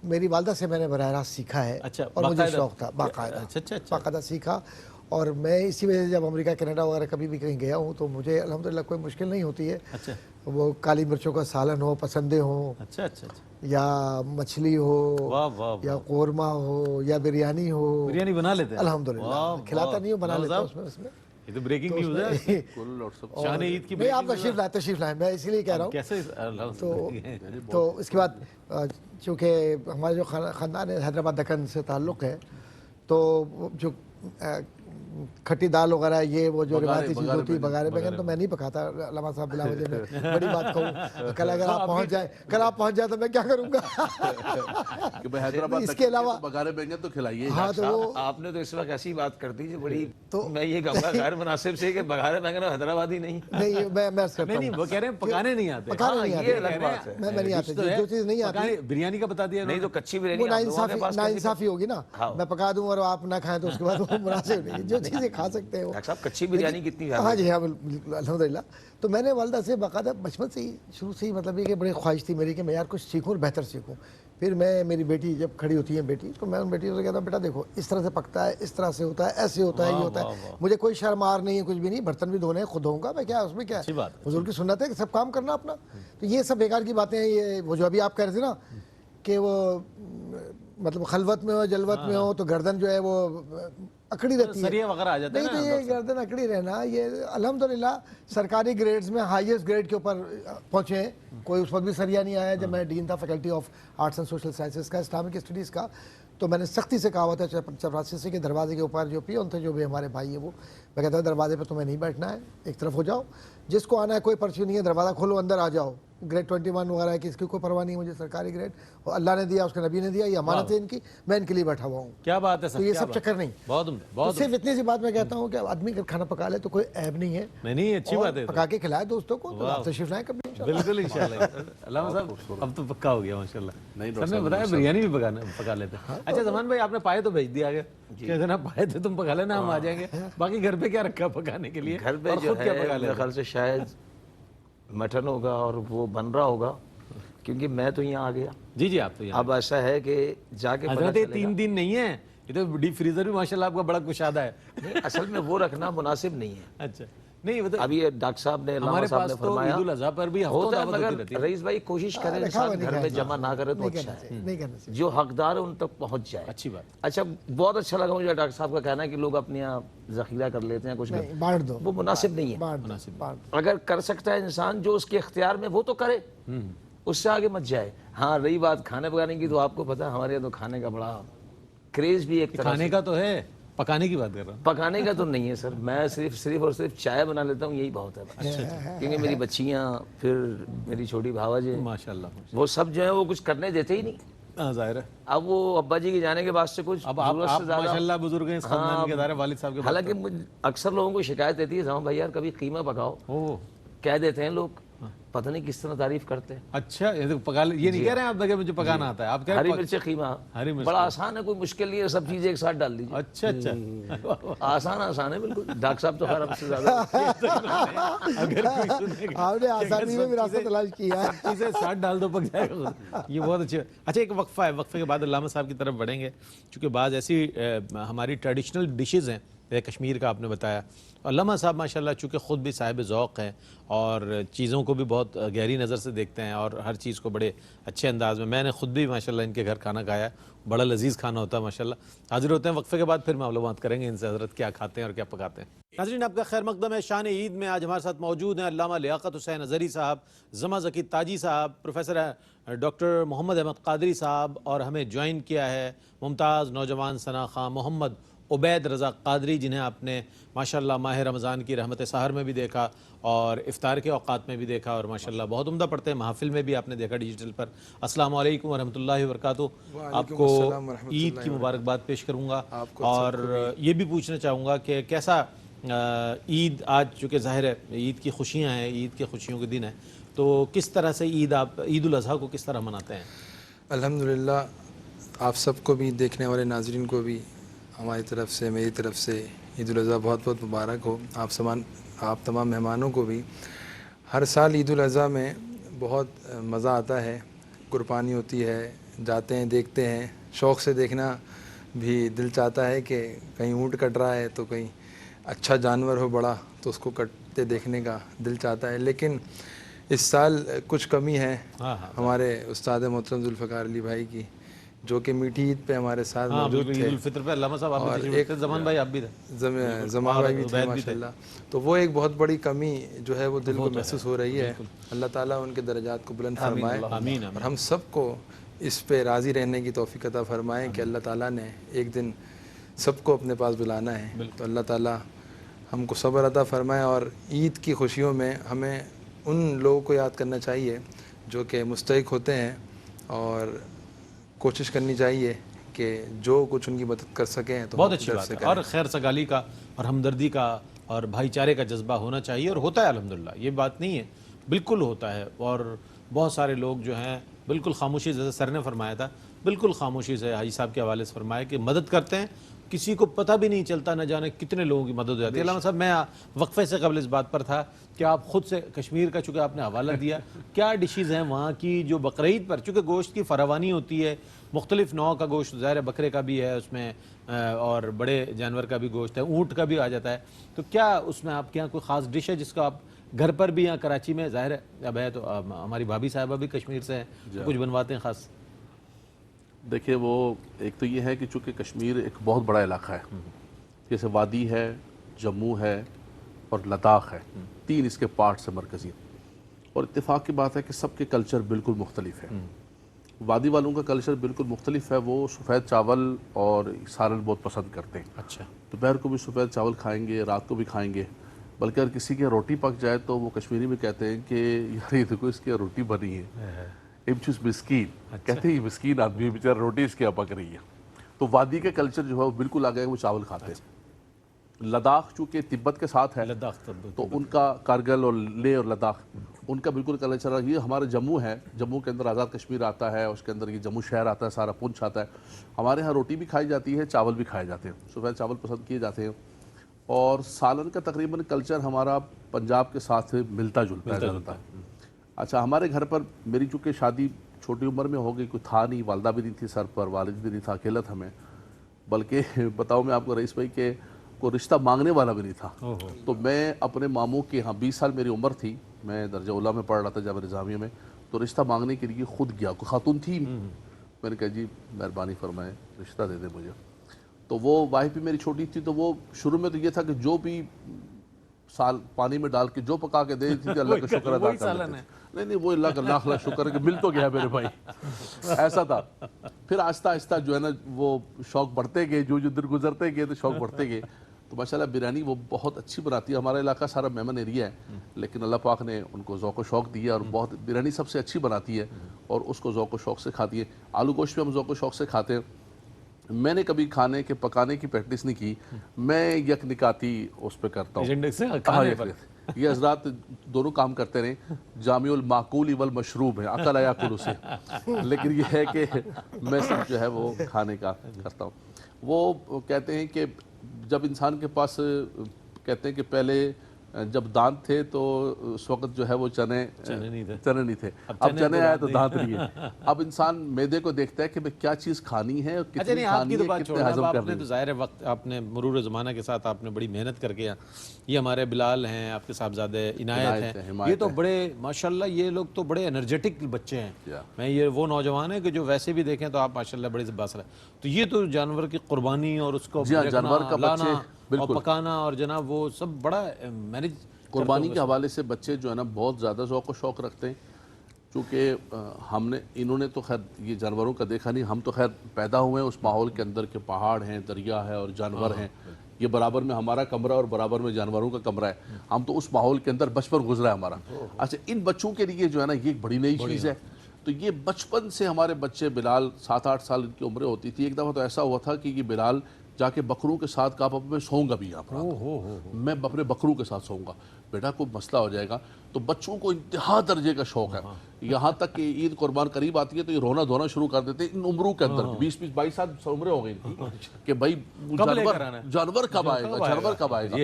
میری والدہ سے میں نے براہ راست سیکھا ہے اچھا, اور مجھے باقاعدہ شوق تھا باقاعدہ اچھا باقاعدہ سیکھا. اور میں اسی وجہ سے جب امریکہ کینیڈا وغیرہ کبھی بھی کہیں گیا ہوں تو مجھے الحمدللہ کوئی مشکل نہیں ہوتی ہے. اچھا وہ کالی مرچوں کا سالن ہو, پسندے ہوں, اچھا اچھا اچھا, یا مچھلی ہو, واہ واہ, یا قورمہ ہو, یا بریانی ہو, بریانی بنا لیتے ہیں الحمدللہ. کھلاتا نہیں ہوں, بنا لیتا ہوں اس میں. یہ تو بریکنگ نیوز ہے. شان عید کی نہیں, آپ تشریف لائیں, میں اسی لیے کہہ رہا ہوں. کیسے تو اس کے بعد چونکہ ہمارے جو خاندان ہے حیدرآباد دکن سے تعلق ہے, تو جو کھٹی دال وغیرہ یہ وہ جو روایتی چیز ہوتی ہے, بغیر بیگن تو میں نہیں پکاتا علامہ صاحب بلا وجہ میں. بڑی بات کہوں, کل اگر آپ پہنچ جائے تو میں کیا کروں گا. اس کے علاوہ بغیر بیگن تو کھلائیے. ہاں تو وہ آپ نے تو اس وقت ایسی بات کر دی جو بڑی, تو میں یہ کہوں گا غیر مناسب سے کہ بغیر بیگن حیدرآبادی نہیں. نہیں, میں نہیں, وہ کہہ رہے ہیں پکانے نہیں آتے. پکانے نہیں یہ الگ بات ہے. میں نہیں آتا, جو چیز نہیں آتی بریانی کا بتا دیا نہیں تو کچی وہ بریانی ناانصافی ہوگی نا. میں پکا دوں اور آپ نہ کھائیں تو اس کے بعد وہ مناسب نہیں. جو چیزیں کھا سکتے ہیں ڈاکٹر صاحب کچی بریانی کتنی. ہاں جی ہاں بالکل الحمدللہ. تو میں نے والدہ سے باقاعدہ بچپن سے ہی شروع سے ہی مطلب یہ کہ بڑی خواہش تھی میری کہ میں یار کچھ سیکھوں اور بہتر سیکھوں. پھر میں میری بیٹی جب کھڑی ہوتی ہے بیٹی, تو میں ان بیٹیوں سے کہتا ہوں بیٹا دیکھو اس طرح سے پکتا ہے, اس طرح سے ہوتا ہے, ایسے ہوتا ہے, یہ ہوتا ہے. مجھے کوئی شرم آر نہیں ہے, کچھ بھی نہیں. برتن بھی دھونے خود دھوؤں گا میں, کیا اس میں کیا ہے, حضور کی سنت ہے کہ سب کام کرنا اپنا. تو یہ سب بیکار کی باتیں ہیں. یہ وہ جو ابھی آپ کہہ رہے تھے نا کہ وہ مطلب خلوت میں ہو جلوت میں ہو تو گردن جو ہے وہ اکڑی رہتی ہے وغیرہ آ جاتے ہیں. نہیں تو یہ گردن اکڑی رہنا یہ الحمدللہ سرکاری گریڈز میں ہائیسٹ گریڈ کے اوپر پہنچے ہیں. کوئی اس وقت بھی سریا نہیں آیا جب میں ڈین تھا faculty of arts and social sciences کا, اسلامک اسٹڈیز کا. تو میں نے سختی سے کہا ہوا تھا چپراسی کے دروازے کے اوپر جو پیون تھے جو بھی ہمارے بھائی ہیں وہ, میں کہتا ہوں دروازے پہ تمہیں نہیں بیٹھنا ہے, ایک طرف ہو جاؤ, جس کو آنا ہے کوئی پرچی نہیں ہے, دروازہ کھولو اندر آ جاؤ. گریڈ 21 وغیرہ ہے کہ اس کی کوئی پرواہ نہیں ہے مجھے, سرکاری گریڈ اور اللہ نے دیا, اس کے نبی نے دیا, یہ امانت ہے ان کی, میں ان کے لیے بیٹھا ہوا ہوں. کیا بات ہے سر, تو یہ سب چکر نہیں. بہت صرف اتنی سی بات میں کہتا ہوں کہ آدمی اگر کھانا پکا لے تو کوئی عیب نہیں ہے. نہیں, اچھی بات ہے, پکا کے کھلائے دوستوں کو, تو آپ تشریف لائیں کبھی. بالکل انشاءاللہ. علامہ صاحب اب تو پکا ہو گیا ماشاءاللہ. سر نے بتایا بریانی بھی پکا لیتے ہیں. اچھا زمان بھائی آپ نے پائے تو بھیج دیا آگے, کہتے نا پائے تھے تم پکا لینا, ہم آ جائیں گے. باقی گھر پہ کیا رکھا پکانے کے لیے, گھر پہ جو ہے میرے خیال سے شاید مٹن ہوگا اور وہ بن رہا ہوگا, کیونکہ میں تو یہاں آ گیا. جی آپ تو یہاں. اب ایسا ہے کہ جا کے حضرت 3 دن نہیں ہے, یہ تو ڈیپ فریزر بھی ماشاءاللہ آپ کا بڑا کشادہ ہے. نہیں اصل میں وہ رکھنا مناسب نہیں ہے. اچھا نہیں مطلب ابھی ڈاکٹر صاحب نے علامہ صاحب نے فرمایا عید الاضحیٰ پر بھی ہوتا ہے, مگر رئیس بھائی کوشش کریں انسان گھر میں جمع نہ کرے تو اچھا ہے, جو حقدار ہے ان تک پہنچ جائے. اچھی بات. اچھا بہت اچھا لگا مجھے ڈاکٹر صاحب کا کہنا ہے کہ لوگ اپنے یہاں ذخیرہ کر لیتے ہیں کچھ, بانٹ دو, وہ مناسب نہیں ہے. اگر کر سکتا ہے انسان جو اس کے اختیار میں وہ تو کرے, اس سے آگے مت جائے. ہاں رہی بات کھانے پکانے کی, تو آپ کو پتا ہمارے یہاں تو کھانے کا بڑا کریز بھی ایک طرح کھانے کا تو ہے, پکانے کی بات کر رہا ہوں. پکانے کا تو نہیں ہے سر, میں صرف اور صرف چائے بنا لیتا ہوں, یہی بہت ہے. کیونکہ میری بچیاں, پھر میری چھوٹی بھاوا جی ماشاءاللہ وہ سب جو ہے وہ کچھ کرنے دیتے ہی نہیں. ظاہر ہے اب وہ ابا جی کے جانے کے بعد سے کچھ اب آپ ماشاءاللہ بزرگ ہیں اس خاندان کے دارے, والد صاحب کے. حالانکہ اکثر لوگوں کو شکایت دیتی ہے زمان بھائی یار کبھی قیمہ پکاؤ, کہہ دیتے ہیں لوگ پتہ نہیں کس طرح تعریف کرتے ہیں. اچھا یہ پکا یہ نہیں کہہ رہے ہیں آپ کہ مجھے پکانا آتا ہے, آپ کہہ رہے ہری ہیں مرچ قیمہ ہری مرچ بڑا آسان ہے, کوئی مشکل نہیں ہے, سب چیزیں ایک ساتھ ڈال دیجیے. اچھا اچھا آسان ہے بالکل. ڈاکٹر صاحب تو خیر ہم سے زیادہ اگر کوئی سنے گا آپ نے آسانی میں وراثت تلاش کیا ہے. چیزیں ساتھ ڈال دو پک جائے گا, یہ بہت اچھا. اچھا ایک وقفہ ہے, وقفے کے بعد علامہ صاحب کی طرف بڑھیں گے, چونکہ بعض ایسی ہماری ٹریڈیشنل ڈشز ہیں جیسے کشمیر کا آپ نے بتایا. علامہ صاحب ماشاءاللہ چونکہ خود بھی صاحب ذوق ہیں اور چیزوں کو بھی بہت گہری نظر سے دیکھتے ہیں اور ہر چیز کو بڑے اچھے انداز میں نے خود بھی ماشاءاللہ ان کے گھر کھانا کھایا ہے, بڑا لذیذ کھانا ہوتا ہے ماشاءاللہ. حاضر ہوتے ہیں وقفے کے بعد, پھر معلومات کریں گے ان سے حضرت کیا کھاتے ہیں اور کیا پکاتے ہیں. ناظرین آپ کا خیر مقدم ہے. شان عید میں آج ہمارے ساتھ موجود ہیں علامہ لیاقت حسین اظہری صاحب, زما ذکی تاجی صاحب, پروفیسر ڈاکٹر محمد احمد قادری صاحب, اور ہمیں جوائن کیا ہے ممتاز نوجوان ثنا خان محمد عبید رضا قادری, جنہیں آپ نے ماشاءاللہ ماہ رمضان کی رحمت سحر میں بھی دیکھا اور افطار کے اوقات میں بھی دیکھا, اور ماشاءاللہ بہت عمدہ پڑھتے ہیں, محافل میں بھی آپ نے دیکھا ڈیجیٹل پر. السلام علیکم ورحمۃ اللہ وبرکاتہ. آپ کو عید کی مبارکباد پیش کروں گا, اور یہ بھی پوچھنا چاہوں گا کہ کیسا عید آج, چونکہ ظاہر ہے عید کی خوشیاں ہیں, عید کی خوشیوں کے دن ہیں, تو کس طرح سے عید آپ عید الاضحیٰ کو کس طرح مناتے ہیں؟ الحمدللہ آپ سب کو بھی, دیکھنے والے ناظرین کو بھی ہماری طرف سے, میری طرف سے عید الاضحیٰ بہت بہت مبارک ہو. آپ تمام مہمانوں کو بھی. ہر سال عید الاضحیٰ میں بہت مزہ آتا ہے, قربانی ہوتی ہے, جاتے ہیں دیکھتے ہیں, شوق سے دیکھنا بھی دل چاہتا ہے کہ کہیں اونٹ کٹ رہا ہے تو کہیں اچھا جانور ہو بڑا تو اس کو کٹتے دیکھنے کا دل چاہتا ہے. لیکن اس سال کچھ کمی ہے ہمارے استاد محترم ذوالفقار علی بھائی کی, جو کہ میٹھی عید پہ ہمارے ساتھ موجود تھے. عید الفطر پہ علامہ صاحب آپ بھی تھے, زمان بھائی آپ بھی تھے, زمان بھائی بھی تھے ماشاءاللہ. تو وہ ایک بہت بڑی کمی جو ہے وہ دل کو محسوس ہو رہی ہے. اللہ تعالیٰ ان کے درجات کو بلند فرمائے, اور ہم سب کو اس پہ راضی رہنے کی توفیق عطا فرمائے کہ اللہ تعالیٰ نے ایک دن سب کو اپنے پاس بلانا ہے. تو اللہ تعالیٰ ہم کو صبر عطا فرمائے, اور عید کی خوشیوں میں ہمیں ان لوگوں کو یاد کرنا چاہیے جو کہ مستحق ہوتے ہیں, اور کوشش کرنی چاہیے کہ جو کچھ ان کی مدد کر سکیں تو بہت اچھی بات ہے. اور خیر سگالی کا اور ہمدردی کا اور بھائی چارے کا جذبہ ہونا چاہیے, اور ہوتا ہے الحمدللہ, یہ بات نہیں ہے, بالکل ہوتا ہے. اور بہت سارے لوگ جو ہیں بالکل خاموشی, جیسے سر نے فرمایا تھا, بالکل خاموشی سے حاجی صاحب کے حوالے سے فرمایا کہ مدد کرتے ہیں, کسی کو پتہ بھی نہیں چلتا, نہ جانے کتنے لوگوں کی مدد ہو جاتی ہے. علامہ صاحب میں وقفے سے قبل اس بات پر تھا کہ آپ خود سے کشمیر کا چونکہ آپ نے حوالہ دیا, کیا ڈشیز ہیں وہاں کی جو بقرعید پر, چونکہ گوشت کی فراوانی ہوتی ہے, مختلف نوع کا گوشت, ظاہر بکرے کا بھی ہے اس میں, اور بڑے جانور کا بھی گوشت ہے, اونٹ کا بھی آ جاتا ہے, تو کیا اس میں آپ کے یہاں کوئی خاص ڈش ہے جس کو آپ گھر پر بھی, یا کراچی میں ظاہر ہے اب ہے تو ہماری بھابھی صاحبہ بھی کشمیر سے ہیں, کچھ بنواتے ہیں خاص؟ دیکھیے وہ ایک تو یہ ہے کہ چونکہ کشمیر ایک بہت بڑا علاقہ ہے, جیسے وادی ہے, جموں ہے اور لداخ ہے, تین اس کے پارٹس ہیں مرکزی, اور اتفاق کی بات ہے کہ سب کے کلچر بالکل مختلف ہے. وادی والوں کا کلچر بالکل مختلف ہے, وہ سفید چاول اور سالن بہت پسند کرتے ہیں. اچھا, دوپہر کو بھی سفید چاول کھائیں گے, رات کو بھی کھائیں گے, بلکہ اگر کسی کی روٹی پک جائے تو وہ کشمیری میں کہتے ہیں کہ یار یہ دیکھو اس کی روٹی بنی ہے, امچوس مسکین, کہتے ہیں یہ مسکین آدمی ہے بیچارہ, روٹی اس کے یہاں پک رہی ہے. تو وادی کے کلچر جو ہے وہ بالکل آ گیا, وہ چاول کھاتے ہیں. لداخ چونکہ تبت کے ساتھ ہے تو ان کا کارگل اور لے اور لداخ ان کا بالکل کلچر ہے. یہ ہمارا جموں ہے, جموں کے اندر آزاد کشمیر آتا ہے, اس کے اندر یہ جموں شہر آتا ہے, سارا پونچھ آتا ہے. ہمارے ہاں روٹی بھی کھائی جاتی ہے, چاول بھی کھائے جاتے ہیں, سفید چاول پسند کیے جاتے ہیں. اور سالن کا تقریباً کلچر ہمارا پنجاب کے ساتھ ملتا جلتا ہے زیادہ. اچھا, ہمارے گھر پر میری چونکہ شادی چھوٹی عمر میں ہو گئی, کوئی تھا نہیں, والدہ بھی نہیں تھی سر پر, والد بھی نہیں تھا, اکیلا تھا میں. بلکہ بتاؤں میں آپ کو رئیس بھائی کہ کوئی رشتہ مانگنے والا بھی نہیں تھا. تو میں اپنے ماموں کے ہاں 20 سال میری عمر تھی, میں درجہ اولیٰ میں پڑھ رہا تھا جامعہ نظامیہ میں, تو رشتہ مانگنے کے لیے خود گیا. کوئی خاتون تھی, میں نے کہا جی مہربانی فرمائیں رشتہ دے دیں مجھے. تو وہ وائف بھی میری چھوٹی تھی, تو وہ شروع میں تو یہ تھا کہ جو بھی سال پانی میں ڈال کے جو پکا کے دے دیتی تھی, اللہ کا شکر ادا کر لیتے تھے. نہیں وہ اللہ کا لاکھ لاکھ شکر ہے کہ مل تو گیا میرے بھائی, ایسا تھا. پھر آہستہ آہستہ جو ہے نا وہ شوق بڑھتے گئے, جو دن گزرتے گئے تو شوق بڑھتے گئے. تو ماشاءاللہ بریانی وہ بہت اچھی بناتی ہے. ہمارا علاقہ سارا میمن ایریا ہے, لیکن اللہ پاک نے ان کو ذوق و شوق دیا, اور بہت بریانی سب سے اچھی بناتی ہے, اور اس کو ذوق و شوق سے کھاتی ہے. آلو گوشت بھی ہم ذوق و شوق سے کھاتے ہیں. میں نے کبھی کھانے کے پکانے کی پریکٹس نہیں کی, میں یک نکاتی اس پہ کرتا ہوں. یہ حضرات دونوں کام کرتے رہے، جامع المعقول والمشروب ہے، عقل یاکل سے، لیکن یہ ہے کہ میں صرف جو ہے وہ کھانے کا کرتا ہوں۔ وہ کہتے ہیں کہ جب انسان کے پاس کہتے ہیں کہ پہلے جب دانت تھے تو اس وقت جو ہے وہ چنے نہیں تھے، اب چنے آئے تو دانت نہیں ہے۔ اب انسان معدے کو دیکھتا ہے کہ میں کیا چیز کھانی ہے اور اچھا کتنی نہیں، آپ کھانی کی تو ہے، بات کتنے چھوڑنا، ہضم آپ کرنی نے ہے۔ تو ظاہر وقت آپ نے مرور زمانہ کے ساتھ آپ نے بڑی محنت کر کے، یہ ہمارے بلال ہیں، آپ کے صاحبزادے عنایت ہیں، یہ تو بڑے ماشاءاللہ، یہ لوگ تو بڑے انرجیٹک بچے ہیں۔ میں یہ وہ نوجوان ہیں کہ جو ویسے بھی دیکھیں تو آپ ماشاءاللہ بڑے باصر ہیں۔ تو یہ تو جانور کی قربانی اور اس کو جانور کا لانا بچے اور پکانا اور جناب وہ سب بڑا مینج قربانی کے حوالے سے بچے جو ہے نا بہت زیادہ ذوق و شوق رکھتے ہیں، چونکہ انہوں نے تو خیر یہ جانوروں کا دیکھا نہیں، ہم تو خیر پیدا ہوئے ہیں اس ماحول کے اندر کہ پہاڑ ہیں، دریا ہے اور جانور ہیں، یہ برابر میں ہمارا کمرہ اور برابر میں جانوروں کا کمرہ ہے، ہم تو اس ماحول کے اندر بچپن گزرا ہے ہمارا۔ اچھا ان بچوں کے لیے جو ہے نا یہ ایک بڑی نئی چیز ہے، تو یہ بچپن سے ہمارے بچے بلال 7-8 سال ان کی عمریں ہوتی تھی، ایک دفعہ تو ایسا ہوا تھا کہ یہ بلال جا کے بکروں کے ساتھ کہا پاپا میں سوؤں گا بھی یہاں پر، میں اپنے بکروں کے ساتھ سوؤں گا۔ بیٹا کوئی مسئلہ ہو جائے گا۔ تو بچوں کو انتہا درجے کا شوق ہے، یہاں تک کہ عید قربان قریب آتی ہے تو یہ رونا دھونا شروع کر دیتے ہیں ان عمروں کے اندر، 20-22 سال عمریں ہو گئی کہ بھائی جانور کب آئے گا، جانور کب آئے گا۔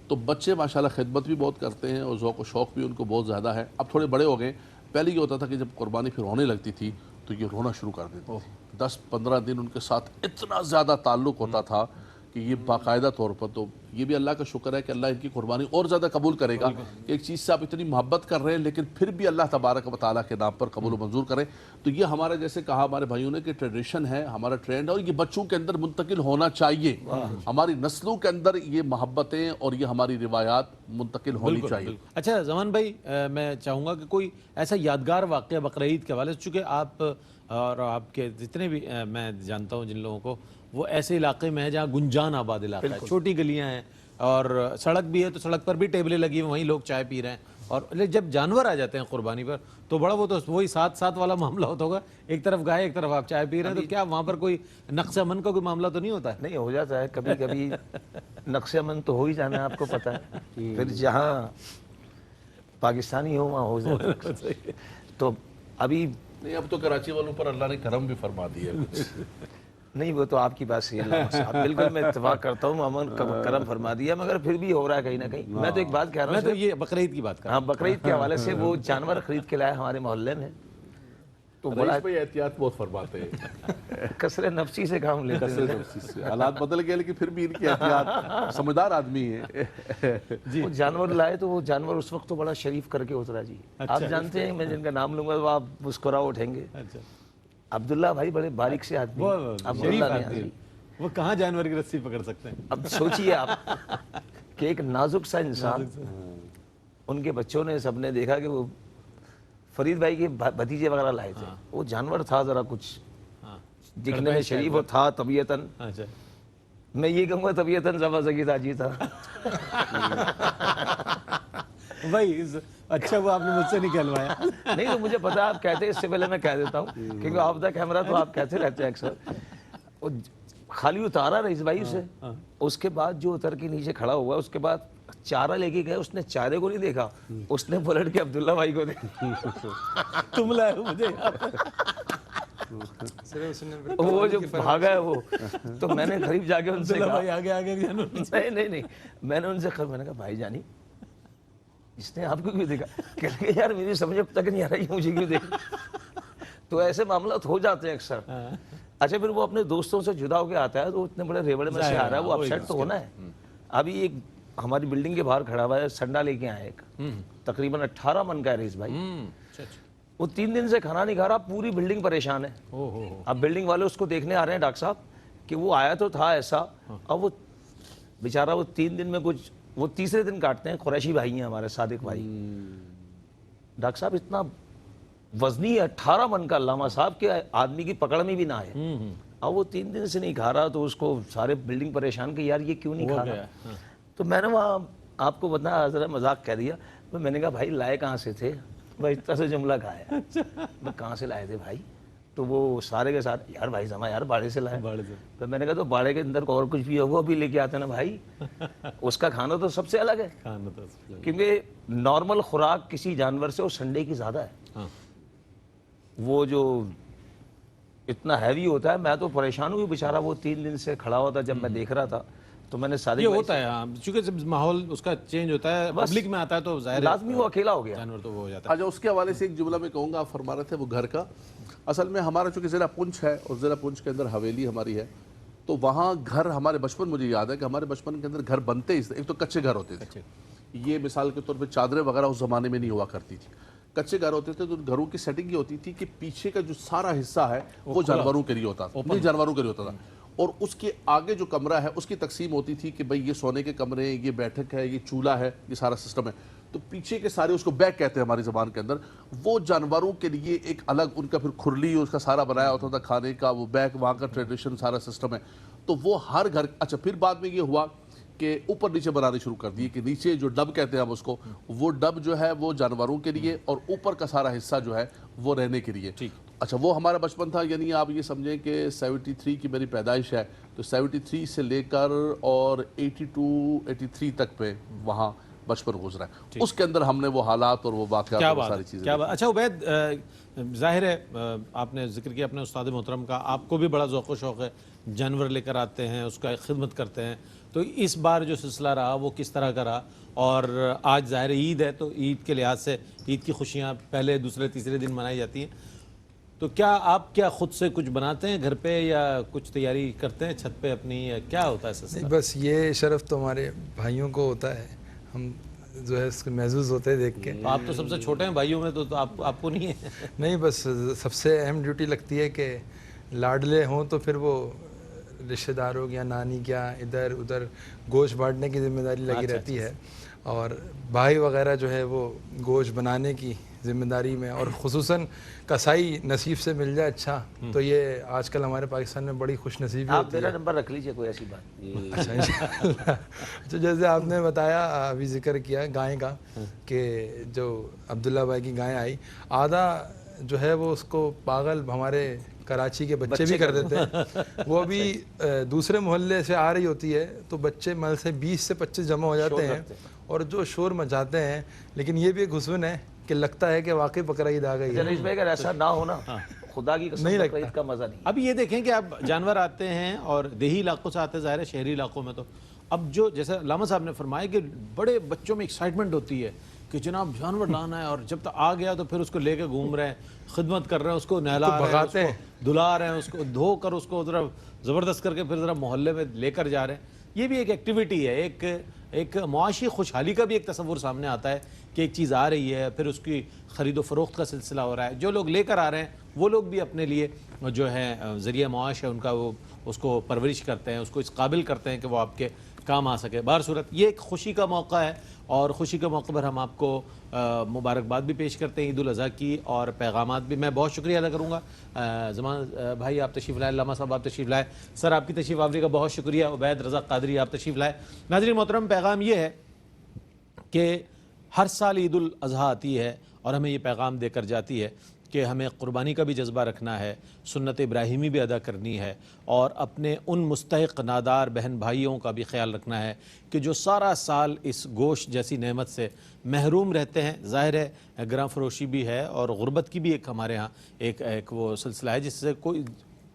تو بچے ماشاءاللہ خدمت بھی بہت کرتے ہیں اور ذوق و شوق بھی ان کو بہت زیادہ ہے۔ اب تھوڑے بڑے ہو گئے، پہلے یہ ہوتا تھا کہ جب قربانی پھر ہونے لگتی تھی تو یہ رونا شروع کر دیتے تھے، 10-15 دن ان کے ساتھ اتنا زیادہ تعلق ہوتا تھا کہ یہ باقاعدہ طور پر، تو یہ بھی اللہ کا شکر ہے کہ اللہ ان کی قربانی اور زیادہ قبول کرے گا کہ ایک چیز سے آپ اتنی محبت کر رہے ہیں لیکن پھر بھی اللہ تبارک و تعالیٰ کے نام پر قبول و منظور کریں۔ تو یہ ہمارا جیسے کہا ہمارے بھائیوں نے کہ ٹریڈیشن ہے، ہمارا ٹرینڈ ہے اور یہ بچوں کے اندر منتقل ہونا چاہیے، ہماری نسلوں کے اندر یہ محبتیں اور یہ ہماری روایات منتقل ہونی چاہیے۔ اچھا زمان بھائی، میں چاہوں گا کہ کوئی ایسا یادگار واقعہ بقرعید کے حوالے سے، چونکہ آپ اور آپ کے جتنے بھی میں جانتا ہوں جن لوگوں کو، وہ ایسے علاقے میں ہے جہاں گنجان آباد علاقہ ہے، چھوٹی گلیاں ہیں اور سڑک بھی ہے، تو سڑک پر بھی ٹیبلیں لگی ہیں، وہیں لوگ چائے پی رہے ہیں، اور جب جانور آ جاتے ہیں قربانی پر تو بڑا وہ تو وہی 7-7 والا معاملہ ہوتا ہوگا، ایک طرف گائے ایک طرف آپ چائے پی رہے ہیں، تو کیا وہاں پر کوئی نقص امن کا کوئی معاملہ تو نہیں ہوتا ہے؟ نہیں ہو جاتا ہے کبھی کبھی، نقص امن تو ہو ہی جانا ہے، آپ کو پتہ ہے، پھر جہاں پاکستانی ہو وہاں ہو جاتا ہے۔ تو ابھی نہیں، اب تو کراچی والوں پر اللہ نے کرم بھی فرما دیا ہے۔ نہیں، وہ تو آپ کی بات صحیح ہے، اللہ بالکل میں اتفاق کرتا ہوں، امن کرم فرما دیا، مگر پھر بھی ہو رہا ہے کہیں نہ کہیں۔ میں تو ایک بات کہہ رہا میں ہوں، تو یہ بقرعید کی بات کر رہا ہاں بقرعید کے حوالے سے وہ جانور خرید کے لائے ہمارے محلے میں، تو بڑا رئیس بھائی احتیاط بہت فرماتے ہیں، کثرت نفسی سے کام لیتے ہیں۔ کثرت نفسی سے حالات بدل گئے لیکن پھر بھی ان کی احتیاط، سمجھدار آدمی ہے۔ وہ جانور لائے تو وہ جانور اس وقت تو بڑا شریف کر کے اترا جی۔ آپ جانتے ہیں، میں جن کا نام لوں گا تو آپ مسکرا اٹھیں گے، عبداللہ بھائی بڑے باریک سے آدمی، عبداللہ نے، وہ کہاں جانور کی رسی پکڑ سکتے ہیں؟ اب سوچئے آپ کہ ایک نازک سا انسان، ان کے بچوں نے سب نے دیکھا کہ وہ فرید بھائی کے بھتیجے وغیرہ لائے تھے، وہ جانور تھا ذرا کچھ دکھنے میں شریف وہ تھا طبیعتاً، میں یہ کہوں گا طبیعتاً زبا زگی تاجی تھا۔ بھائی اچھا وہ آپ نے مجھ سے نہیں کہلوایا۔ نہیں تو مجھے پتا آپ کہتے ہیں، اس سے پہلے میں کہہ دیتا ہوں کیونکہ آپ دا کیمرہ تو آپ کہتے رہتے ہیں اکثر۔ وہ خالی اتارا رئیس بھائی اسے، اس کے بعد جو اتر کے نیچے کھڑا ہوا، اس کے بعد چارہ لے کے گئے، اس نے چارے کو نہیں دیکھا، اس نے پلٹ کے عبداللہ بھائی کو دیکھا۔ تم لائے ہو مجھے، وہ جو بھاگا ہے وہ، تو میں نے قریب جا کے ان سے کہا، آگے نہیں میں نے ان سے میں نے کہا بھائی جانی اس نے آپ کو کیوں دیکھا؟ کہنے کہ یار میری سمجھ اب تک نہیں آ رہی مجھے کیوں دیکھا۔ تو ایسے معاملات ہو جاتے ہیں اکثر۔ اچھا پھر وہ اپنے دوستوں سے جدا ہو کے آتا ہے تو اتنے بڑے ریوڑے میں سے آ رہا ہے، وہ اپسیٹ تو ہونا ہے۔ ابھی ایک ہماری بلڈنگ کے باہر کھڑا ہوا ہے، سنڈا لے کے آیا ایک، تقریباً 18 من کا ہے رئیس بھائی، وہ 3 دن سے کھانا نہیں کھا رہا، پوری بلڈنگ پریشان ہے۔ اب بلڈنگ والے اس کو دیکھنے آ رہے ہیں ڈاکٹر صاحب کہ وہ آیا تو تھا ایسا، اب وہ بیچارہ وہ 3 دن میں کچھ، وہ تیسرے دن کاٹتے ہیں، قریشی بھائی ہیں ہمارے، صادق بھائی، ڈاکٹر صاحب اتنا وزنی ہے، 18 من کا، علامہ صاحب کے آدمی کی پکڑ میں بھی نہ ہے، اب وہ 3 دن سے نہیں کھا رہا، تو اس کو سارے بلڈنگ پریشان کہ یار یہ کیوں نہیں کھا رہا۔ تو میں نے وہاں آپ کو بتایا، ذرا مذاق کہہ دیا، میں نے کہا بھائی لائے کہاں سے تھے؟ بھائی اس طرح سے جملہ کہا ہے، میں کہاں سے لائے تھے بھائی؟ تو وہ سارے کے ساتھ یار بھائی سما یار باڑے سے لائے. تو میں نے کہا تو باڑے کے اندر اور کچھ بھی ہوگا بھی لے کے آتے نا بھائی, اس کا کھانا تو سب سے الگ ہے, کیونکہ نارمل خوراک کسی جانور سے وہ سنڈے کی زیادہ ہے. وہ جو اتنا ہیوی ہوتا ہے, میں تو پریشان ہوئی بیچارہ, وہ 3 دن سے کھڑا ہوا تھا. جب میں دیکھ رہا تھا تو میں نے یہ ہوتا ہے چونکہ جب ماحول اس کا چینج ہوتا ہے, پبلک میں آتا ہے تو ظاہر لازمی وہ اکیلا ہو گیا جانور تو وہ ہو جاتا ہے. اچھا, اس کے حوالے سے ایک جملہ میں کہوں گا, آپ فرما رہے تھے وہ گھر کا. اصل میں ہمارا چونکہ ضلع پونچھ ہے اور ضلع پونچھ کے اندر حویلی ہماری ہے, تو وہاں گھر ہمارے بچپن, مجھے یاد ہے کہ ہمارے بچپن کے اندر گھر بنتے ہی, ایک تو کچے گھر ہوتے تھے. یہ مثال کے طور پہ چادریں وغیرہ اس زمانے میں نہیں ہوا کرتی تھی, کچے گھر ہوتے تھے. تو گھروں کی سیٹنگ یہ ہوتی تھی کہ پیچھے کا جو سارا حصہ ہے وہ جانوروں کے لیے ہوتا تھا, نہیں جانوروں کے لیے ہوتا تھا, اور اس کے آگے جو کمرہ ہے اس کی تقسیم ہوتی تھی کہ بھئی یہ سونے کے کمرے, یہ بیٹھک ہے, یہ چولہا ہے, یہ سارا سسٹم ہے. تو پیچھے کے سارے, اس کو بیک کہتے ہیں ہماری زبان کے اندر, وہ جانوروں کے لیے ایک الگ ان کا پھر کھرلی اس کا سارا بنایا ہوتا تھا کھانے کا, وہ بیک وہاں کا ٹریڈیشن سارا سسٹم ہے. تو وہ ہر گھر. اچھا, پھر بعد میں یہ ہوا کہ اوپر نیچے بنانے شروع کر دیے, کہ نیچے جو ڈب کہتے ہیں ہم اس کو, وہ ڈب جو ہے وہ جانوروں کے لیے, اور اوپر کا سارا حصہ جو ہے وہ رہنے کے لیے. اچھا, وہ ہمارا بچپن تھا. یعنی آپ یہ سمجھیں کہ 73 کی میری پیدائش ہے, تو 73 سے لے کر اور 82-83 تک پہ وہاں بچپن گزرا ہے. اس کے اندر ہم نے وہ حالات اور وہ واقعات اور ساری چیزیں. کیا بات. اچھا عبید, ظاہر ہے آپ نے ذکر کیا اپنے استاد محترم کا, آپ کو بھی بڑا ذوق و شوق ہے, جانور لے کر آتے ہیں, اس کا خدمت کرتے ہیں. تو اس بار جو سلسلہ رہا وہ کس طرح کا رہا؟ اور آج ظاہر عید ہے, تو عید کے لحاظ سے عید کی خوشیاں پہلے, دوسرے, تیسرے دن منائی جاتی ہیں. تو کیا آپ خود سے کچھ بناتے ہیں گھر پہ, یا کچھ تیاری کرتے ہیں چھت پہ اپنی, یا کیا ہوتا ہے سلسلہ؟ بس یہ شرف تو ہمارے بھائیوں کو ہوتا ہے, ہم جو ہے اس کو محظوظ ہوتے ہیں دیکھ کے. آپ تو سب سے چھوٹے ہیں بھائیوں میں, تو آپ کو نہیں ہے؟ نہیں, بس سب سے اہم ڈیوٹی لگتی ہے کہ لاڈلے ہوں تو پھر وہ رشتہ داروں یا نانی کیا ادھر ادھر گوشت بانٹنے کی ذمہ داری لگی رہتی ہے, اور بھائی وغیرہ جو ہے وہ گوشت بنانے کی ذمہ داری میں, اور خصوصاً کسائی نصیب سے مل جائے اچھا, تو یہ آج کل ہمارے پاکستان میں بڑی خوش نصیبی آپ ہوتی ہے. میرا نمبر رکھ لیجئے, کوئی ایسی بات. اچھا انشاءاللہ. تو جیسے آپ نے بتایا, ابھی ذکر کیا گائے کا, کہ جو عبداللہ بھائی کی گائے آئی, آدھا جو ہے وہ اس کو پاگل ہمارے کراچی کے بچے بھی کر دیتے ہیں. وہ بھی دوسرے محلے سے آ رہی ہوتی ہے, تو بچے مل سے 20 سے 25 جمع ہو جاتے ہیں, اور جو شور مچاتے ہیں. لیکن یہ بھی ایک حسن ہے کہ لگتا ہے کہ واقعی بقرعید آ گئی ہے. جنیش بھائی اگر ایسا نہ ہونا, خدا کی قسم بقرعید کا مزہ نہیں. اب یہ دیکھیں کہ اب جانور آتے ہیں اور دیہی علاقوں سے آتے ہیں, ظاہر ہے شہری علاقوں میں تو اب جو جیسے علامہ صاحب نے فرمایا کہ بڑے بچوں میں ایکسائٹمنٹ ہوتی ہے کہ جناب جانور لانا ہے, اور جب تک آ گیا تو پھر اس کو لے کے گھوم رہے ہیں, خدمت کر رہے ہیں, اس کو نہلا رہے ہیں, اس کو دھلا رہے ہیں, اس کو دھو کر اس کو ذرا زبردست کر کے پھر ذرا محلے میں لے کر جا رہے ہیں. یہ بھی ایک ایکٹیویٹی ہے, ایک معاشی خوشحالی کا بھی ایک تصور سامنے آتا ہے کہ ایک چیز آ رہی ہے, پھر اس کی خرید و فروخت کا سلسلہ ہو رہا ہے. جو لوگ لے کر آ رہے ہیں وہ لوگ بھی اپنے لیے جو ہے ذریعہ معاش ہے ان کا, وہ اس کو پرورش کرتے ہیں, اس کو اس قابل کرتے ہیں کہ وہ آپ کے کام آ سکے. بہر صورت یہ ایک خوشی کا موقع ہے, اور خوشی کے موقع پر ہم آپ کو مبارکباد بھی پیش کرتے ہیں عید الاضحیٰ کی, اور پیغامات بھی. میں بہت شکریہ ادا کروں گا زمان بھائی, آپ تشریف لائے, علامہ صاحب آپ تشریف لائے, سر آپ کی تشریف آوری کا بہت شکریہ, عبید رضا قادری آپ تشریف لائے. ناظرین محترم, پیغام یہ ہے کہ ہر سال عید الاضحیٰ آتی ہے اور ہمیں یہ پیغام دے کر جاتی ہے کہ ہمیں قربانی کا بھی جذبہ رکھنا ہے, سنت ابراہیمی بھی ادا کرنی ہے, اور اپنے ان مستحق نادار بہن بھائیوں کا بھی خیال رکھنا ہے کہ جو سارا سال اس گوشت جیسی نعمت سے محروم رہتے ہیں. ظاہر ہے گراں فروشی بھی ہے, اور غربت کی بھی ایک ہمارے ہاں ایک وہ سلسلہ ہے جس سے کوئی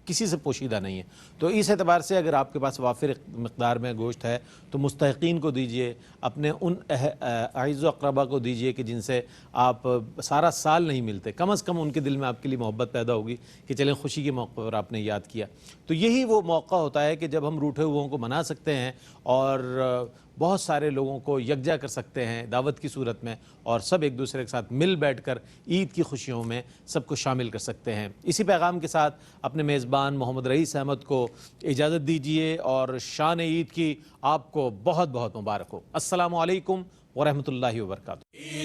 کسی سے پوشیدہ نہیں ہے. تو اس اعتبار سے اگر آپ کے پاس وافر مقدار میں گوشت ہے تو مستحقین کو دیجئے, اپنے ان اعز و اقربا کو دیجئے کہ جن سے آپ سارا سال نہیں ملتے, کم از کم ان کے دل میں آپ کے لیے محبت پیدا ہوگی کہ چلیں خوشی کے موقع پر آپ نے یاد کیا. تو یہی وہ موقع ہوتا ہے کہ جب ہم روٹھے ہوئوں کو منا سکتے ہیں, اور بہت سارے لوگوں کو یکجا کر سکتے ہیں دعوت کی صورت میں, اور سب ایک دوسرے کے ساتھ مل بیٹھ کر عید کی خوشیوں میں سب کو شامل کر سکتے ہیں. اسی پیغام کے ساتھ اپنے میزبان محمد رئیس احمد کو اجازت دیجیے, اور شان عید کی آپ کو بہت بہت مبارک ہو. السلام علیکم ورحمۃ اللہ وبرکاتہ.